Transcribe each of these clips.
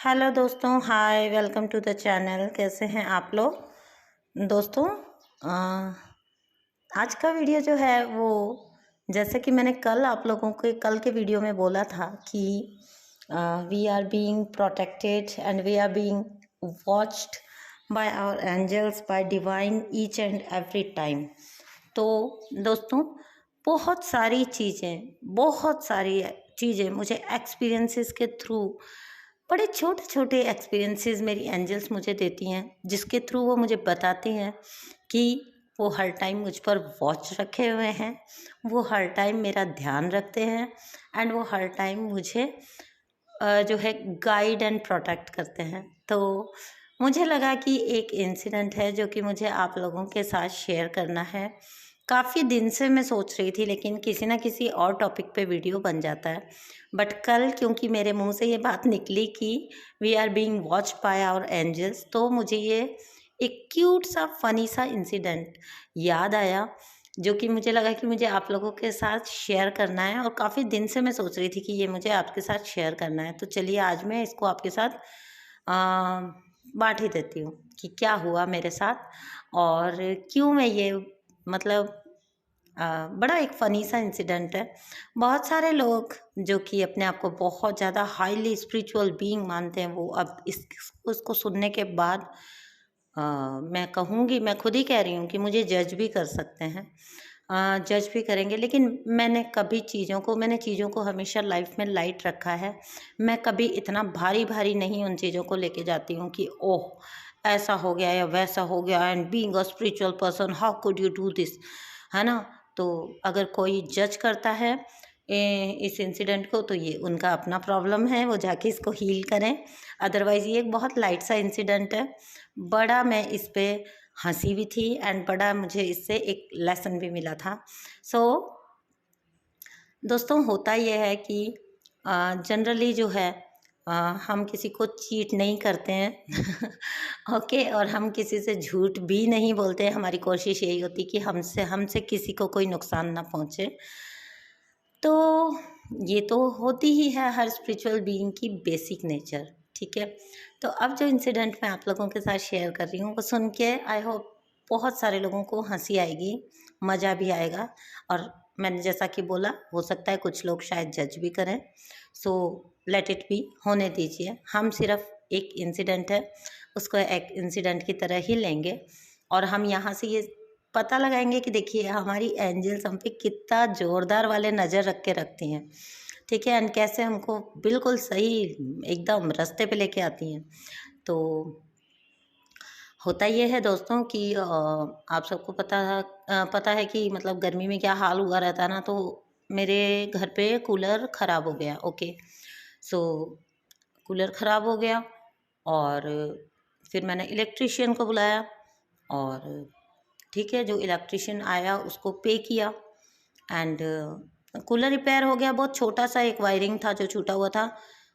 Hello दोस्तों, हाय, welcome to the channel. कैसे हैं आप लोग दोस्तों? आज का वीडियो जो है वो, जैसे कि मैंने कल आप लोगों के कल के वीडियो में बोला था कि we are being protected and we are being watched by our angels by divine each and every time. तो दोस्तों, बहुत सारी चीज़ें मुझे एक्सपीरियंसेस के थ्रू, बड़े छोटे छोटे एक्सपीरियंसेस मेरी एंजल्स मुझे देती हैं, जिसके थ्रू वो मुझे बताती हैं कि वो हर टाइम मुझ पर वॉच रखे हुए हैं, वो हर टाइम मेरा ध्यान रखते हैं एंड वो हर टाइम मुझे जो है गाइड एंड प्रोटेक्ट करते हैं। तो मुझे लगा कि एक इंसिडेंट है जो कि मुझे आप लोगों के साथ शेयर करना है। काफ़ी दिन से मैं सोच रही थी, लेकिन किसी ना किसी और टॉपिक पे वीडियो बन जाता है। बट कल क्योंकि मेरे मुंह से ये बात निकली कि we are being watched by our angels, तो मुझे ये एक क्यूट सा फनी सा इंसिडेंट याद आया, जो कि मुझे लगा कि मुझे आप लोगों के साथ शेयर करना है। और काफ़ी दिन से मैं सोच रही थी कि ये मुझे आपके साथ शेयर करना है। तो चलिए, आज मैं इसको आपके साथ बांट ही देती हूँ कि क्या हुआ मेरे साथ और क्यों मैं ये, मतलब बड़ा एक फ़नी सा इंसिडेंट है। बहुत सारे लोग जो कि अपने आप को बहुत ज़्यादा हाईली स्पिरिचुअल बीइंग मानते हैं, वो अब उसको सुनने के बाद मैं कहूँगी, मैं खुद ही कह रही हूँ कि मुझे जज भी कर सकते हैं, जज भी करेंगे। लेकिन मैंने चीज़ों को हमेशा लाइफ में लाइट रखा है। मैं कभी इतना भारी भारी नहीं उन चीज़ों को लेके जाती हूँ कि ओह ऐसा हो गया या वैसा हो गया, and being a spiritual person how could you do this, है ना। तो अगर कोई जज करता है इस इंसिडेंट को, तो ये उनका अपना प्रॉब्लम है, वो जाके इसको हील करें। अदरवाइज़ ये एक बहुत लाइट सा इंसिडेंट है। बड़ा मैं इस पे हंसी भी थी एंड बड़ा मुझे इससे एक लेसन भी मिला था। सो दोस्तों, होता यह है कि जनरली जो है हम किसी को चीट नहीं करते हैं ओके, और हम किसी से झूठ भी नहीं बोलते हैं। हमारी कोशिश यही होती कि हमसे हमसे किसी को कोई नुकसान ना पहुंचे। तो ये तो होती ही है हर स्पिरिचुअल बीइंग की बेसिक नेचर, ठीक है। तो अब जो इंसिडेंट मैं आप लोगों के साथ शेयर कर रही हूँ, वो सुन के आई होप बहुत सारे लोगों को हंसी आएगी, मज़ा भी आएगा। और मैंने जैसा कि बोला, हो सकता है कुछ लोग शायद जज भी करें। सो लेट इट बी, होने दीजिए। हम सिर्फ एक इंसिडेंट है, उसको एक इंसिडेंट की तरह ही लेंगे और हम यहाँ से ये पता लगाएंगे कि देखिए हमारी एंजल्स हम पे कितना ज़ोरदार वाले नज़र रख के रखती हैं, ठीक है, एंड कैसे हमको बिल्कुल सही एकदम रास्ते पे लेके आती हैं। तो होता ये है दोस्तों कि आप सबको पता है कि मतलब गर्मी में क्या हाल हुआ रहता है ना। तो मेरे घर पे कूलर ख़राब हो गया। ओके, सो कूलर ख़राब हो गया और फिर मैंने इलेक्ट्रिशियन को बुलाया और ठीक है, जो इलेक्ट्रिशियन आया उसको पे किया एंड कूलर रिपेयर हो गया। बहुत छोटा सा एक वायरिंग था जो छूटा हुआ था।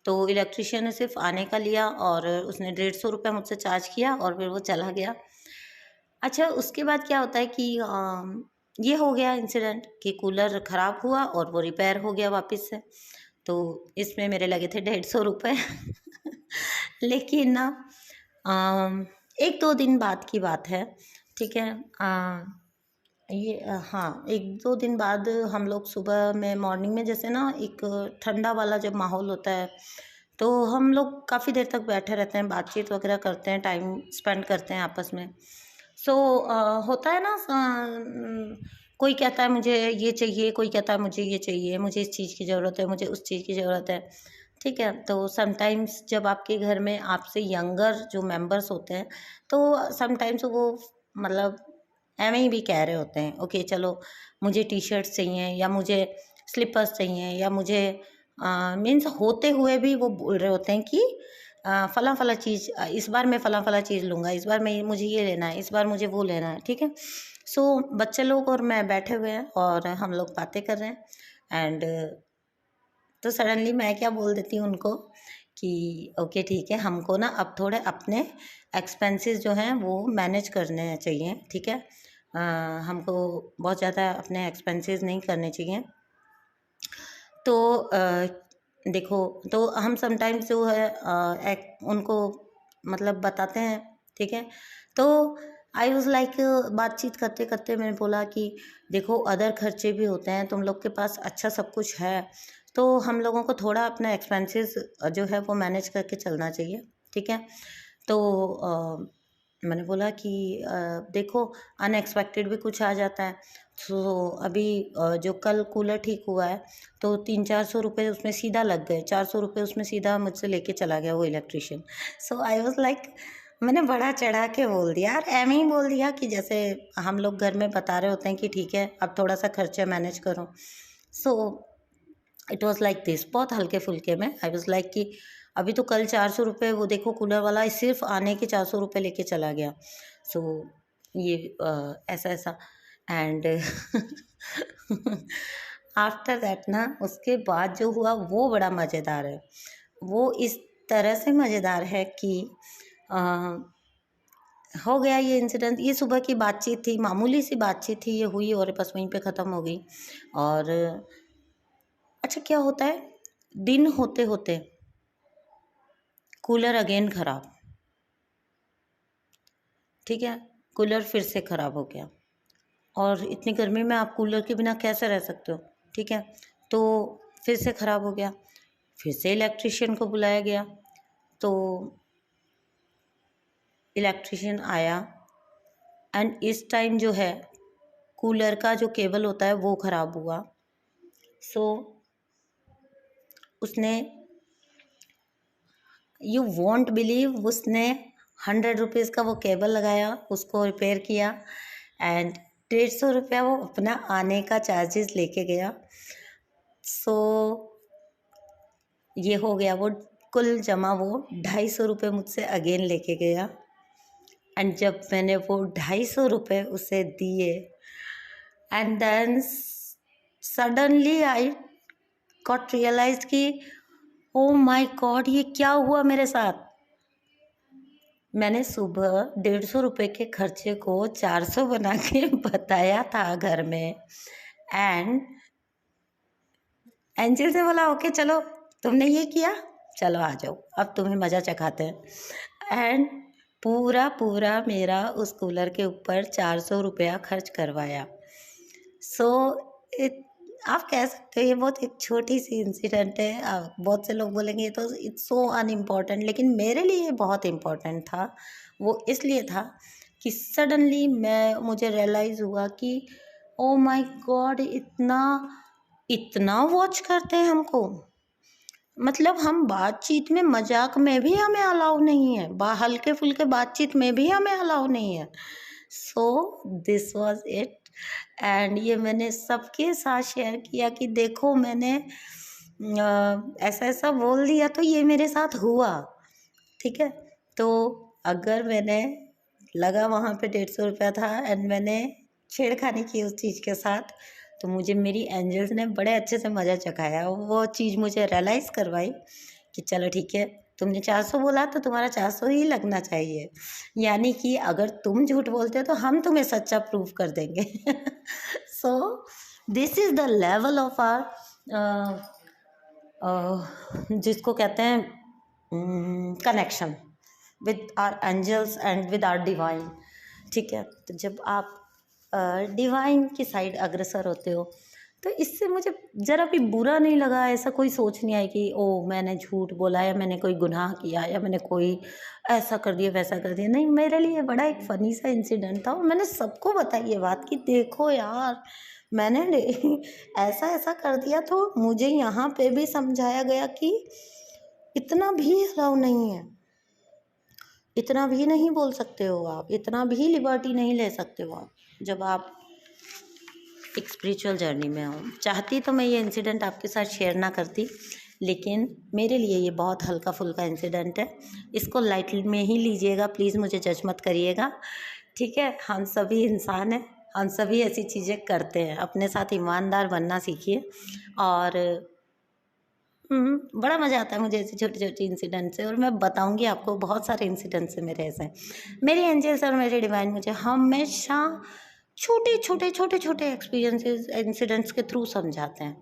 तो इलेक्ट्रिशियन ने सिर्फ आने का लिया और उसने 150 रुपये मुझसे चार्ज किया और फिर वो चला गया। अच्छा, उसके बाद क्या होता है कि ये हो गया इंसिडेंट कि कूलर ख़राब हुआ और वो रिपेयर हो गया वापस से। तो इसमें मेरे लगे थे 150 रुपये लेकिन ना, 1-2 दिन बाद की बात है, ठीक है। हाँ, 1-2 दिन बाद हम लोग सुबह में मॉर्निंग में, जैसे ना एक ठंडा वाला जब माहौल होता है, तो हम लोग काफ़ी देर तक बैठे रहते हैं, बातचीत वगैरह करते हैं, टाइम स्पेंड करते हैं आपस में। सो होता है ना, कोई कहता है मुझे ये चाहिए, कोई कहता है मुझे ये चाहिए, मुझे इस चीज़ की ज़रूरत है, मुझे उस चीज़ की ज़रूरत है, ठीक है। तो समटाइम्स जब आपके घर में आपसे यंगर जो मेंबर्स होते हैं, तो समटाइम्स वो मतलब ऐਵੇਂ ही भी कह रहे होते हैं, ओके चलो मुझे टी शर्ट्स चाहिए या मुझे स्लीपर्स चाहिए या मुझे मीन्स होते हुए भी वो बोल रहे होते हैं कि फला फला चीज़, इस बार मैं फला फला चीज़ लूँगा, इस बार मैं मुझे ये लेना है, इस बार मुझे वो लेना है, ठीक है। सो बच्चे लोग और मैं बैठे हुए हैं और हम लोग बातें कर रहे हैं एंड तो सडनली मैं क्या बोल देती हूँ उनको कि ओके ठीक है, हमको ना अब थोड़े अपने एक्सपेंसेस जो हैं वो मैनेज करने चाहिए, ठीक है। हमको बहुत ज़्यादा अपने एक्सपेंसेस नहीं करने चाहिए। तो देखो, तो हम समटाइम्स जो है उनको मतलब बताते हैं, ठीक है। तो आई वाज लाइक, बातचीत करते करते मैंने बोला कि देखो अदर खर्चे भी होते हैं, तुम लोग के पास अच्छा सब कुछ है, तो हम लोगों को थोड़ा अपना एक्सपेंसेस जो है वो मैनेज करके चलना चाहिए, ठीक है। तो मैंने बोला कि देखो अनएक्सपेक्टेड भी कुछ आ जाता है। तो अभी जो कल कूलर ठीक हुआ है, तो 300-400 रुपये उसमें सीधा लग गए, 400 रुपये उसमें सीधा मुझसे लेके चला गया वो electrician. So I was like, मैंने बड़ा चढ़ा के बोल दिया यार, एम ही बोल दिया कि जैसे हम लोग घर में बता रहे होते हैं कि ठीक है अब थोड़ा सा खर्चा मैनेज करो। So it was like this, बहुत हल्के फुल्के में। आई वॉज लाइक कि अभी तो कल 400 रुपये वो देखो कूलर वाला सिर्फ आने के 400 रुपये लेके चला गया। सो ये ऐसा ऐसा एंड आफ्टर दैट ना, उसके बाद जो हुआ वो बड़ा मज़ेदार है। वो इस तरह से मज़ेदार है कि अ, हो गया ये इंसिडेंट। ये सुबह की बातचीत थी, मामूली सी बातचीत थी, ये हुई और बस वहीं पे ख़त्म हो गई। और अच्छा क्या होता है, दिन होते होते कूलर अगेन ख़राब, ठीक है। कूलर फिर से ख़राब हो गया, और इतनी गर्मी में आप कूलर के बिना कैसे रह सकते हो, ठीक है। तो फिर से ख़राब हो गया, फिर से इलेक्ट्रिशियन को बुलाया गया। तो इलेक्ट्रिशियन आया, एंड इस टाइम जो है कूलर का जो केबल होता है वो ख़राब हुआ। सो उसने, यू वॉन्ट बिलीव, उसने 100 रुपीज़ का वो केबल लगाया, उसको रिपेयर किया, एंड 150 रुपया वो अपना आने का चार्जेस लेके गया। सो ये हो गया, वो कुल जमा वो 250 रुपये मुझसे अगेन लेके गया। एंड जब मैंने वो 250 रुपये उसे दिए, and then suddenly I got realize कि ओ माय गॉड ये क्या हुआ मेरे साथ। मैंने सुबह 150 रुपये के खर्चे को 400 बना के बताया था घर में, एंड एंजल से बोला ओके चलो तुमने ये किया, चलो आ जाओ अब तुम्हें मज़ा चखाते हैं। एंड पूरा पूरा मेरा उस कूलर के ऊपर 400 रुपया खर्च करवाया। सो इट, आप कह सकते हो ये बहुत एक छोटी सी इंसिडेंट है। बहुत से लोग बोलेंगे ये तो इट्स सो अनइम्पॉर्टेंट, लेकिन मेरे लिए ये बहुत इम्पोर्टेंट था। वो इसलिए था कि सडनली मुझे रियलाइज़ हुआ कि ओ माय गॉड इतना इतना वॉच करते हैं हमको। मतलब हम बातचीत में, मजाक में भी हमें अलाउ नहीं है, हल्के फुल्के बातचीत में भी हमें अलाउ नहीं है। So this was it, and ये मैंने सबके साथ शेयर किया कि देखो मैंने ऐसा ऐसा बोल दिया तो ये मेरे साथ हुआ, ठीक है। तो अगर मैंने, लगा वहाँ पे 150 रुपया था एंड मैंने छेड़खानी की उस चीज़ के साथ, तो मुझे मेरी एंजल्स ने बड़े अच्छे से मज़ा चखाया। वो चीज़ मुझे रियलाइज़ करवाई कि चलो ठीक है, तुमने 400 बोला तो तुम्हारा 400 ही लगना चाहिए, यानी कि अगर तुम झूठ बोलते हो तो हम तुम्हें सच्चा प्रूफ कर देंगे। So this is the level of our, जिसको कहते हैं connection with our angels and with our divine, ठीक है। तो जब आप डिवाइन की साइड अग्रसर होते हो तो इससे मुझे ज़रा भी बुरा नहीं लगा, ऐसा कोई सोच नहीं आई कि ओ मैंने झूठ बोला या मैंने कोई गुनाह किया या मैंने कोई ऐसा कर दिया वैसा कर दिया। नहीं, मेरे लिए बड़ा एक फ़नी सा इंसिडेंट था, और मैंने सबको बताई ये बात कि देखो यार मैंने ऐसा ऐसा कर दिया। तो मुझे यहाँ पे भी समझाया गया कि इतना भी अलाउ नहीं है, इतना भी नहीं बोल सकते हो आप, इतना भी लिबर्टी नहीं ले सकते हो आप जब आप एक स्पिरिचुअल जर्नी में हो। चाहती तो मैं ये इंसिडेंट आपके साथ शेयर ना करती, लेकिन मेरे लिए ये बहुत हल्का फुल्का इंसिडेंट है, इसको लाइट में ही लीजिएगा, प्लीज़ मुझे जज मत करिएगा, ठीक है। हम सभी इंसान हैं, हम सभी ऐसी चीज़ें करते हैं, अपने साथ ईमानदार बनना सीखिए। और बड़ा मज़ा आता है मुझे ऐसी छोटी छोटी इंसिडेंट से, और मैं बताऊंगी आपको बहुत सारे इंसिडेंट्स हैं मेरे ऐसे। मेरे एंजल्स और मेरे डिवाइन मुझे हमेशा छोटे छोटे छोटे छोटे एक्सपीरियंसेस इंसिडेंट्स के थ्रू समझाते हैं,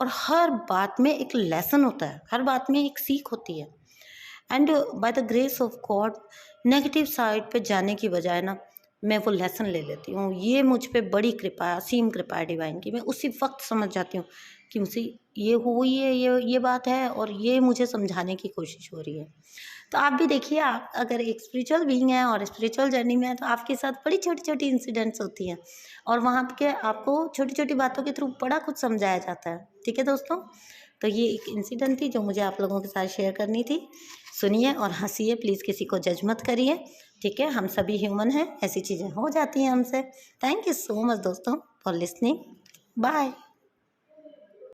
और हर बात में एक लेसन होता है, हर बात में एक सीख होती है। And by the grace of God negative side पे जाने की बजाय ना मैं वो लेसन ले लेती हूँ। ये मुझ पे बड़ी कृपा है, असीम कृपा है डिवाइन की। मैं उसी वक्त समझ जाती हूँ कि मुझसे ये हुई है, ये बात है और ये मुझे समझाने की कोशिश हो रही है। तो आप भी देखिए, आप अगर एक स्पिरिचुअल बीइंग है और स्पिरिचुअल जर्नी में है तो आपके साथ बड़ी छोटी छोटी इंसिडेंट्स होती हैं और वहाँ के आपको छोटी छोटी बातों के थ्रू बड़ा कुछ समझाया जाता है। ठीक है दोस्तों, तो ये एक इंसिडेंट थी जो मुझे आप लोगों के साथ शेयर करनी थी। सुनिए और हंसिए, प्लीज़ किसी को जज मत करिए। ठीक है, हम सभी ह्यूमन हैं, ऐसी चीज़ें हो जाती हैं हमसे। थैंक यू सो मच दोस्तों फॉर लिसनिंग। बाय।